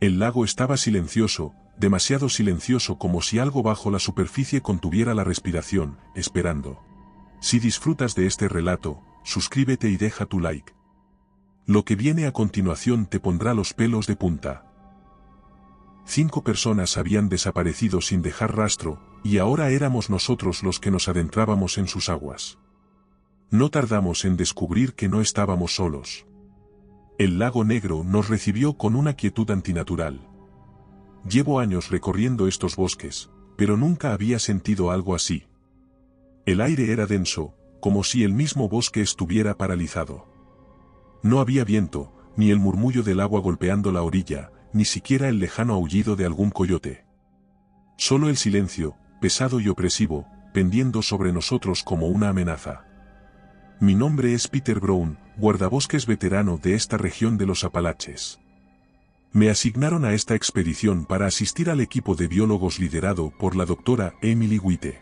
El lago estaba silencioso, demasiado silencioso, como si algo bajo la superficie contuviera la respiración, esperando. Si disfrutas de este relato, suscríbete y deja tu like. Lo que viene a continuación te pondrá los pelos de punta. 5 personas habían desaparecido sin dejar rastro, y ahora éramos nosotros los que nos adentrábamos en sus aguas. No tardamos en descubrir que no estábamos solos. El lago Negro nos recibió con una quietud antinatural. Llevo años recorriendo estos bosques, pero nunca había sentido algo así. El aire era denso, como si el mismo bosque estuviera paralizado. No había viento, ni el murmullo del agua golpeando la orilla, ni siquiera el lejano aullido de algún coyote. Solo el silencio, pesado y opresivo, pendiendo sobre nosotros como una amenaza. Mi nombre es Peter Brown, guardabosques veterano de esta región de los Apalaches. Me asignaron a esta expedición para asistir al equipo de biólogos liderado por la doctora Emily White.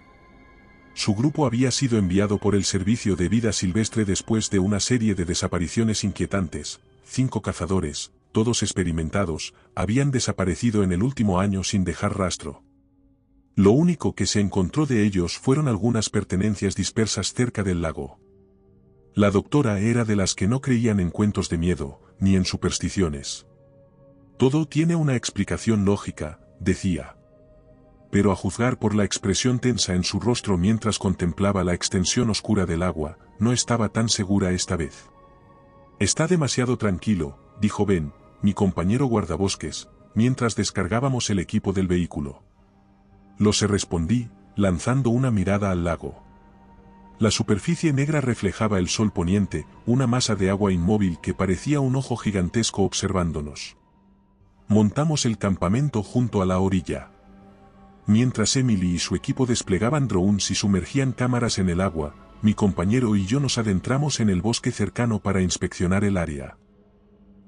Su grupo había sido enviado por el Servicio de Vida Silvestre después de una serie de desapariciones inquietantes. 5 cazadores, todos experimentados, habían desaparecido en el último año sin dejar rastro. Lo único que se encontró de ellos fueron algunas pertenencias dispersas cerca del lago. La doctora era de las que no creían en cuentos de miedo, ni en supersticiones. Todo tiene una explicación lógica, decía. Pero a juzgar por la expresión tensa en su rostro mientras contemplaba la extensión oscura del agua, no estaba tan segura esta vez. Está demasiado tranquilo, dijo Ben, mi compañero guardabosques, mientras descargábamos el equipo del vehículo. Lo sé, respondí, lanzando una mirada al lago. La superficie negra reflejaba el sol poniente, una masa de agua inmóvil que parecía un ojo gigantesco observándonos. Montamos el campamento junto a la orilla. Mientras Emily y su equipo desplegaban drones y sumergían cámaras en el agua, mi compañero y yo nos adentramos en el bosque cercano para inspeccionar el área.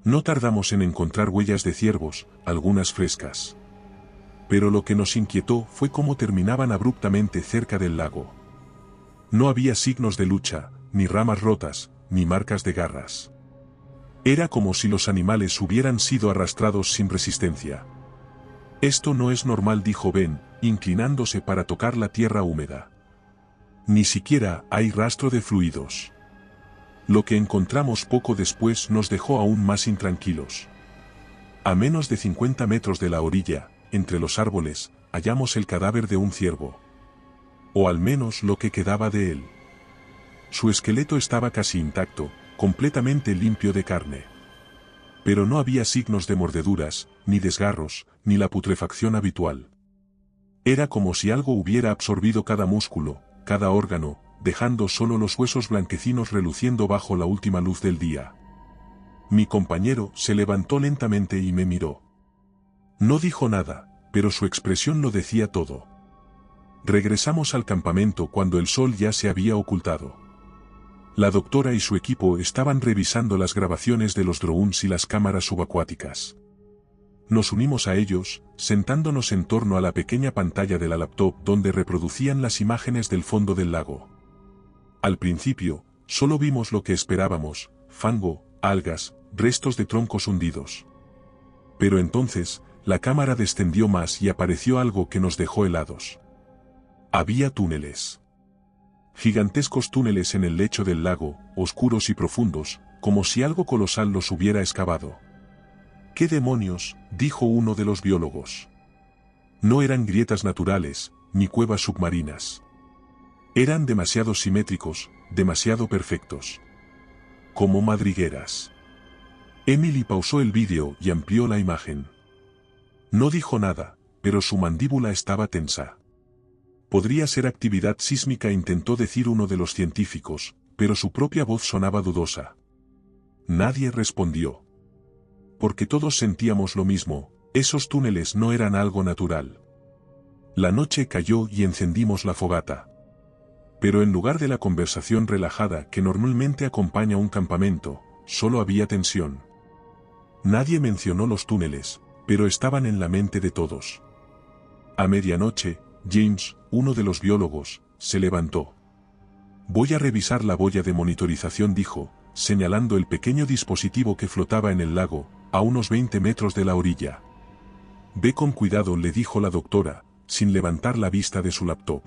No tardamos en encontrar huellas de ciervos, algunas frescas. Pero lo que nos inquietó fue cómo terminaban abruptamente cerca del lago. No había signos de lucha, ni ramas rotas, ni marcas de garras. Era como si los animales hubieran sido arrastrados sin resistencia. Esto no es normal, dijo Ben, inclinándose para tocar la tierra húmeda. Ni siquiera hay rastro de fluidos. Lo que encontramos poco después nos dejó aún más intranquilos. A menos de 50 metros de la orilla, entre los árboles, hallamos el cadáver de un ciervo. O al menos lo que quedaba de él. Su esqueleto estaba casi intacto, completamente limpio de carne. Pero no había signos de mordeduras, ni desgarros, ni la putrefacción habitual. Era como si algo hubiera absorbido cada músculo, cada órgano, dejando solo los huesos blanquecinos reluciendo bajo la última luz del día. Mi compañero se levantó lentamente y me miró. No dijo nada, pero su expresión lo decía todo. Regresamos al campamento cuando el sol ya se había ocultado. La doctora y su equipo estaban revisando las grabaciones de los drones y las cámaras subacuáticas. Nos unimos a ellos, sentándonos en torno a la pequeña pantalla de la laptop donde reproducían las imágenes del fondo del lago. Al principio, solo vimos lo que esperábamos: fango, algas, restos de troncos hundidos. Pero entonces, la cámara descendió más y apareció algo que nos dejó helados. Había túneles. Gigantescos túneles en el lecho del lago, oscuros y profundos, como si algo colosal los hubiera excavado. ¿Qué demonios?, dijo uno de los biólogos. No eran grietas naturales, ni cuevas submarinas. Eran demasiado simétricos, demasiado perfectos. Como madrigueras. Emily pausó el vídeo y amplió la imagen. No dijo nada, pero su mandíbula estaba tensa. Podría ser actividad sísmica, intentó decir uno de los científicos, pero su propia voz sonaba dudosa. Nadie respondió. Porque todos sentíamos lo mismo: esos túneles no eran algo natural. La noche cayó y encendimos la fogata. Pero en lugar de la conversación relajada que normalmente acompaña un campamento, solo había tensión. Nadie mencionó los túneles, pero estaban en la mente de todos. A medianoche, James, uno de los biólogos, se levantó. Voy a revisar la boya de monitorización, dijo, señalando el pequeño dispositivo que flotaba en el lago, a unos 20 metros de la orilla. Ve con cuidado, le dijo la doctora, sin levantar la vista de su laptop.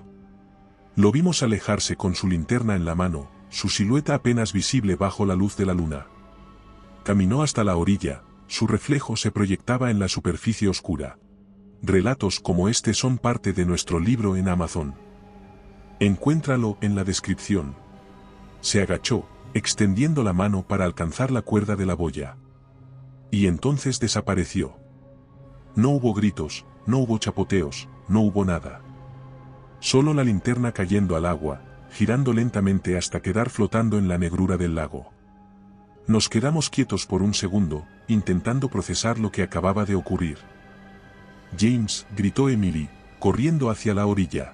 Lo vimos alejarse con su linterna en la mano, su silueta apenas visible bajo la luz de la luna. Caminó hasta la orilla, su reflejo se proyectaba en la superficie oscura. Relatos como este son parte de nuestro libro en Amazon. Encuéntralo en la descripción. Se agachó, extendiendo la mano para alcanzar la cuerda de la boya. Y entonces desapareció. No hubo gritos, no hubo chapoteos, no hubo nada. Solo la linterna cayendo al agua, girando lentamente hasta quedar flotando en la negrura del lago. Nos quedamos quietos por un segundo, intentando procesar lo que acababa de ocurrir. James, gritó Emily, corriendo hacia la orilla.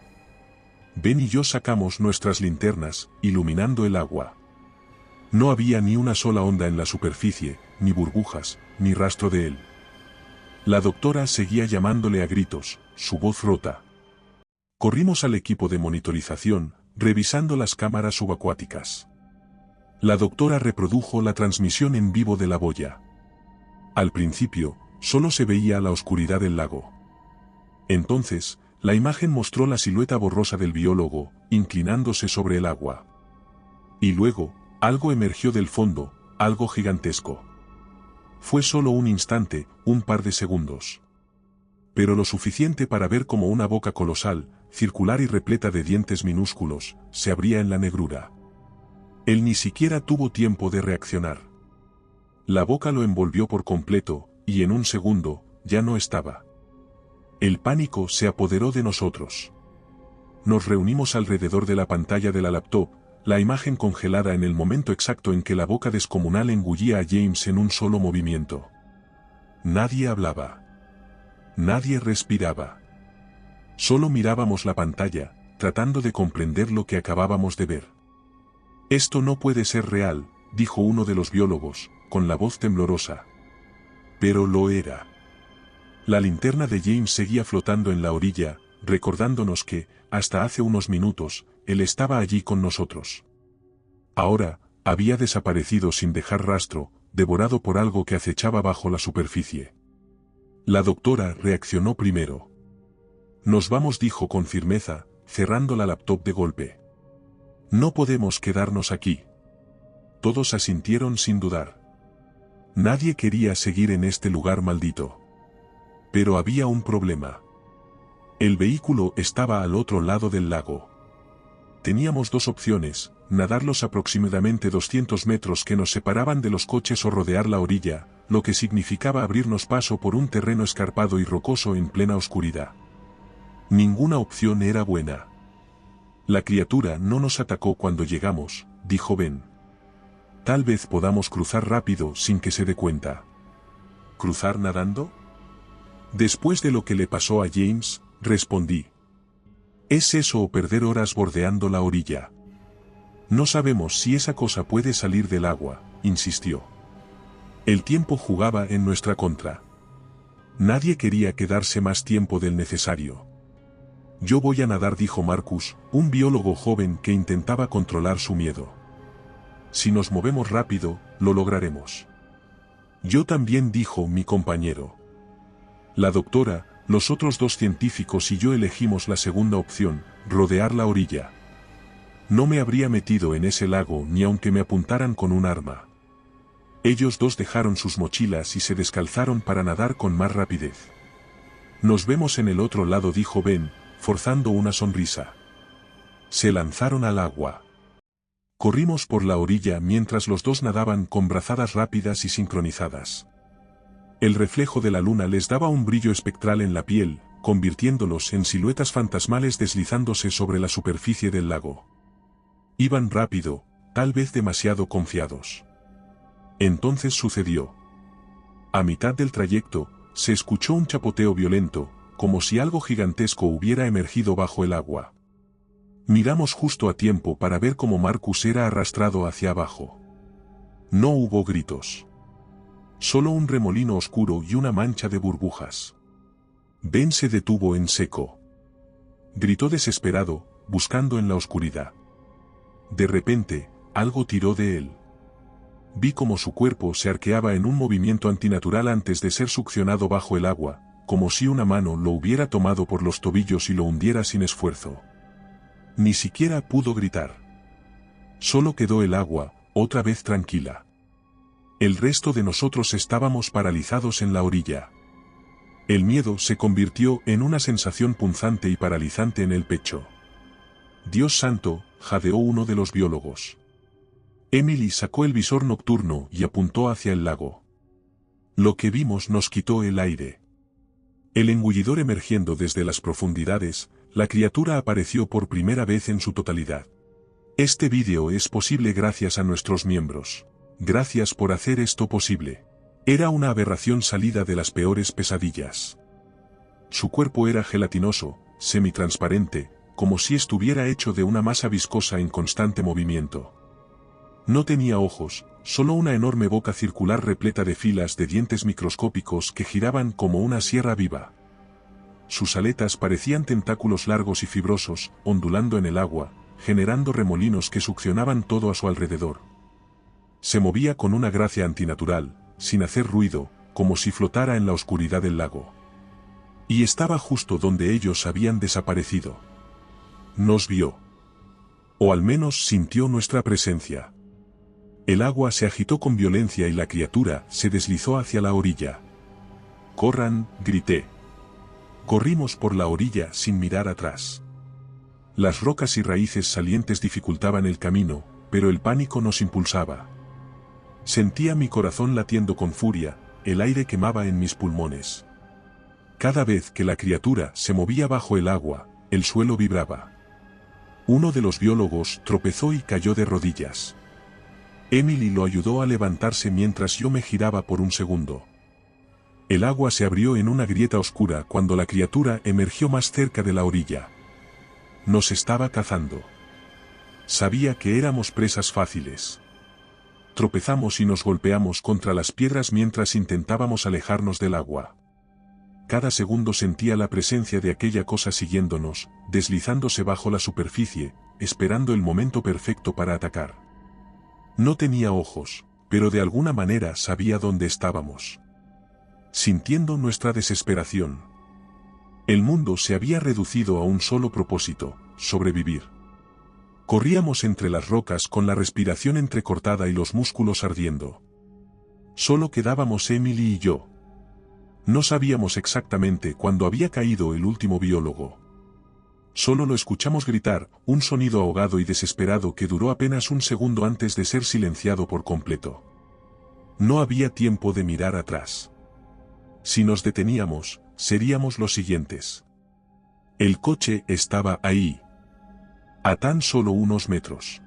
Ben y yo sacamos nuestras linternas, iluminando el agua. No había ni una sola onda en la superficie, ni burbujas, ni rastro de él. La doctora seguía llamándole a gritos, su voz rota. Corrimos al equipo de monitorización, revisando las cámaras subacuáticas. La doctora reprodujo la transmisión en vivo de la boya. Al principio, solo se veía la oscuridad del lago. Entonces, la imagen mostró la silueta borrosa del biólogo, inclinándose sobre el agua. Y luego, algo emergió del fondo, algo gigantesco. Fue solo un instante, un par de segundos. Pero lo suficiente para ver cómo una boca colosal, circular y repleta de dientes minúsculos, se abría en la negrura. Él ni siquiera tuvo tiempo de reaccionar. La boca lo envolvió por completo, y en un segundo, ya no estaba. El pánico se apoderó de nosotros. Nos reunimos alrededor de la pantalla de la laptop, la imagen congelada en el momento exacto en que la boca descomunal engullía a James en un solo movimiento. Nadie hablaba. Nadie respiraba. Solo mirábamos la pantalla, tratando de comprender lo que acabábamos de ver. Esto no puede ser real, dijo uno de los biólogos, con la voz temblorosa. Pero lo era. La linterna de James seguía flotando en la orilla, recordándonos que, hasta hace unos minutos, él estaba allí con nosotros. Ahora, había desaparecido sin dejar rastro, devorado por algo que acechaba bajo la superficie. La doctora reaccionó primero. Nos vamos, dijo con firmeza, cerrando la laptop de golpe. No podemos quedarnos aquí. Todos asintieron sin dudar. Nadie quería seguir en este lugar maldito. Pero había un problema. El vehículo estaba al otro lado del lago. Teníamos dos opciones, nadar los aproximadamente 200 metros que nos separaban de los coches o rodear la orilla, lo que significaba abrirnos paso por un terreno escarpado y rocoso en plena oscuridad. Ninguna opción era buena. La criatura no nos atacó cuando llegamos, dijo Ben. Tal vez podamos cruzar rápido sin que se dé cuenta. ¿Cruzar nadando? Después de lo que le pasó a James, respondí. ¿Es eso o perder horas bordeando la orilla? No sabemos si esa cosa puede salir del agua, insistió. El tiempo jugaba en nuestra contra. Nadie quería quedarse más tiempo del necesario. Yo voy a nadar, dijo Marcus, un biólogo joven que intentaba controlar su miedo. Si nos movemos rápido, lo lograremos. Yo también, dijo mi compañero. La doctora, los otros dos científicos y yo elegimos la segunda opción, rodear la orilla. No me habría metido en ese lago ni aunque me apuntaran con un arma. Ellos dos dejaron sus mochilas y se descalzaron para nadar con más rapidez. Nos vemos en el otro lado, dijo Ben, forzando una sonrisa. Se lanzaron al agua. Corrimos por la orilla mientras los dos nadaban con brazadas rápidas y sincronizadas. El reflejo de la luna les daba un brillo espectral en la piel, convirtiéndolos en siluetas fantasmales deslizándose sobre la superficie del lago. Iban rápido, tal vez demasiado confiados. Entonces sucedió. A mitad del trayecto, se escuchó un chapoteo violento, como si algo gigantesco hubiera emergido bajo el agua. Miramos justo a tiempo para ver cómo Marcus era arrastrado hacia abajo. No hubo gritos. Solo un remolino oscuro y una mancha de burbujas. Ben se detuvo en seco. Gritó desesperado, buscando en la oscuridad. De repente, algo tiró de él. Vi cómo su cuerpo se arqueaba en un movimiento antinatural antes de ser succionado bajo el agua, como si una mano lo hubiera tomado por los tobillos y lo hundiera sin esfuerzo. Ni siquiera pudo gritar. Solo quedó el agua, otra vez tranquila. El resto de nosotros estábamos paralizados en la orilla. El miedo se convirtió en una sensación punzante y paralizante en el pecho. Dios santo, jadeó uno de los biólogos. Emily sacó el visor nocturno y apuntó hacia el lago. Lo que vimos nos quitó el aire. El engullidor emergiendo desde las profundidades, la criatura apareció por primera vez en su totalidad. Este vídeo es posible gracias a nuestros miembros. Gracias por hacer esto posible. Era una aberración salida de las peores pesadillas. Su cuerpo era gelatinoso, semitransparente, como si estuviera hecho de una masa viscosa en constante movimiento. No tenía ojos, solo una enorme boca circular repleta de filas de dientes microscópicos que giraban como una sierra viva. Sus aletas parecían tentáculos largos y fibrosos, ondulando en el agua, generando remolinos que succionaban todo a su alrededor. Se movía con una gracia antinatural, sin hacer ruido, como si flotara en la oscuridad del lago. Y estaba justo donde ellos habían desaparecido. Nos vio. O al menos sintió nuestra presencia. El agua se agitó con violencia y la criatura se deslizó hacia la orilla. «¡Corran!», grité. Corrimos por la orilla sin mirar atrás. Las rocas y raíces salientes dificultaban el camino, pero el pánico nos impulsaba. Sentía mi corazón latiendo con furia, el aire quemaba en mis pulmones. Cada vez que la criatura se movía bajo el agua, el suelo vibraba. Uno de los biólogos tropezó y cayó de rodillas. Emily lo ayudó a levantarse mientras yo me giraba por un segundo. El agua se abrió en una grieta oscura cuando la criatura emergió más cerca de la orilla. Nos estaba cazando. Sabía que éramos presas fáciles. Tropezamos y nos golpeamos contra las piedras mientras intentábamos alejarnos del agua. Cada segundo sentía la presencia de aquella cosa siguiéndonos, deslizándose bajo la superficie, esperando el momento perfecto para atacar. No tenía ojos, pero de alguna manera sabía dónde estábamos. Sintiendo nuestra desesperación. El mundo se había reducido a un solo propósito: sobrevivir. Corríamos entre las rocas con la respiración entrecortada y los músculos ardiendo. Solo quedábamos Emily y yo. No sabíamos exactamente cuándo había caído el último biólogo. Solo lo escuchamos gritar, un sonido ahogado y desesperado que duró apenas un segundo antes de ser silenciado por completo. No había tiempo de mirar atrás. Si nos deteníamos, seríamos los siguientes. El coche estaba ahí. A tan solo unos metros.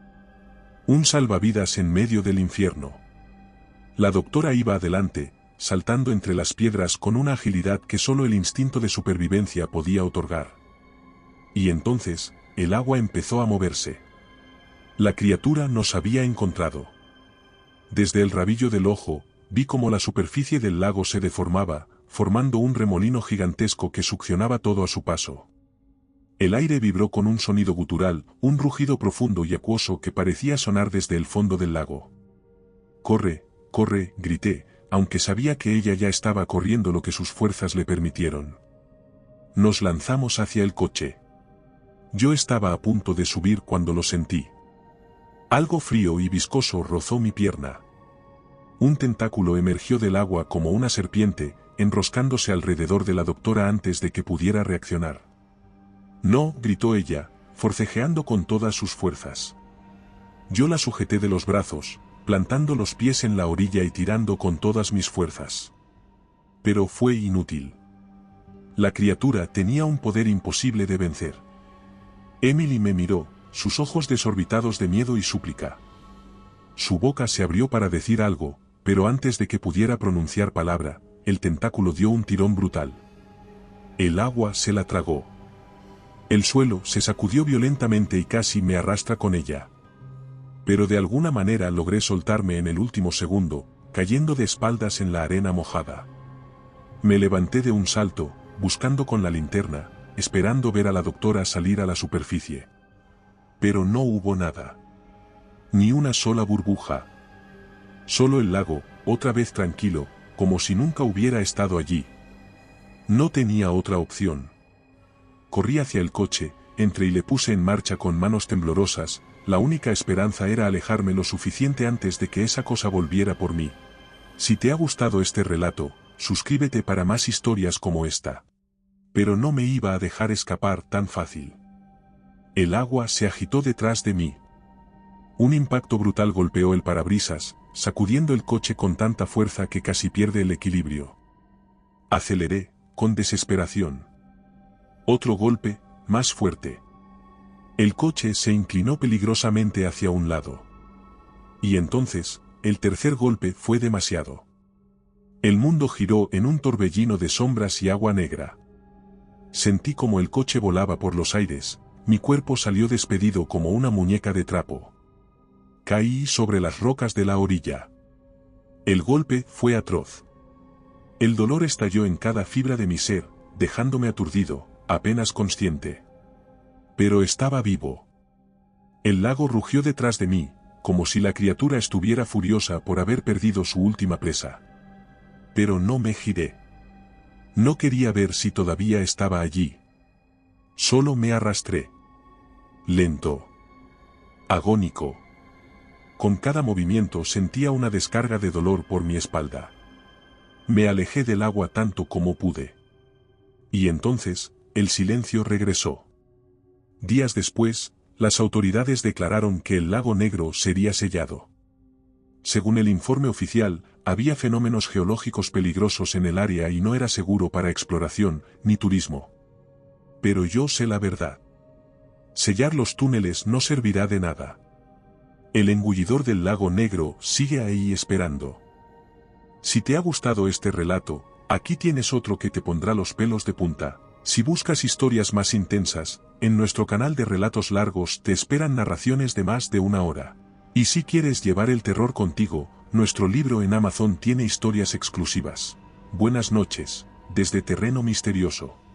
Un salvavidas en medio del infierno. La doctora iba adelante, saltando entre las piedras con una agilidad que solo el instinto de supervivencia podía otorgar. Y entonces, el agua empezó a moverse. La criatura nos había encontrado. Desde el rabillo del ojo, vi cómo la superficie del lago se deformaba, formando un remolino gigantesco que succionaba todo a su paso. El aire vibró con un sonido gutural, un rugido profundo y acuoso que parecía sonar desde el fondo del lago. «¡Corre, corre!», grité, aunque sabía que ella ya estaba corriendo lo que sus fuerzas le permitieron. Nos lanzamos hacia el coche. Yo estaba a punto de subir cuando lo sentí. Algo frío y viscoso rozó mi pierna. Un tentáculo emergió del agua como una serpiente, enroscándose alrededor de la doctora antes de que pudiera reaccionar. «No», gritó ella, forcejeando con todas sus fuerzas. Yo la sujeté de los brazos, plantando los pies en la orilla y tirando con todas mis fuerzas. Pero fue inútil. La criatura tenía un poder imposible de vencer. Emily me miró, sus ojos desorbitados de miedo y súplica. Su boca se abrió para decir algo, pero antes de que pudiera pronunciar palabra, el tentáculo dio un tirón brutal. El agua se la tragó. El suelo se sacudió violentamente y casi me arrastra con ella. Pero de alguna manera logré soltarme en el último segundo, cayendo de espaldas en la arena mojada. Me levanté de un salto, buscando con la linterna, esperando ver a la doctora salir a la superficie. Pero no hubo nada. Ni una sola burbuja. Solo el lago, otra vez tranquilo, como si nunca hubiera estado allí. No tenía otra opción. Corrí hacia el coche, entré y le puse en marcha con manos temblorosas. La única esperanza era alejarme lo suficiente antes de que esa cosa volviera por mí. Si te ha gustado este relato, suscríbete para más historias como esta. Pero no me iba a dejar escapar tan fácil. El agua se agitó detrás de mí. Un impacto brutal golpeó el parabrisas, sacudiendo el coche con tanta fuerza que casi pierde el equilibrio. Aceleré, con desesperación. Otro golpe, más fuerte. El coche se inclinó peligrosamente hacia un lado. Y entonces, el tercer golpe fue demasiado. El mundo giró en un torbellino de sombras y agua negra. Sentí como el coche volaba por los aires, mi cuerpo salió despedido como una muñeca de trapo. Caí sobre las rocas de la orilla. El golpe fue atroz. El dolor estalló en cada fibra de mi ser, dejándome aturdido, apenas consciente. Pero estaba vivo. El lago rugió detrás de mí, como si la criatura estuviera furiosa por haber perdido su última presa. Pero no me giré. No quería ver si todavía estaba allí. Solo me arrastré. Lento. Agónico. Con cada movimiento sentía una descarga de dolor por mi espalda. Me alejé del agua tanto como pude. Y entonces, el silencio regresó. Días después, las autoridades declararon que el lago Negro sería sellado. Según el informe oficial, había fenómenos geológicos peligrosos en el área y no era seguro para exploración ni turismo. Pero yo sé la verdad. Sellar los túneles no servirá de nada. El engullidor del lago Negro sigue ahí esperando. Si te ha gustado este relato, aquí tienes otro que te pondrá los pelos de punta. Si buscas historias más intensas, en nuestro canal de relatos largos te esperan narraciones de más de 1 hora. Y si quieres llevar el terror contigo, nuestro libro en Amazon tiene historias exclusivas. Buenas noches, desde Terreno Misterioso.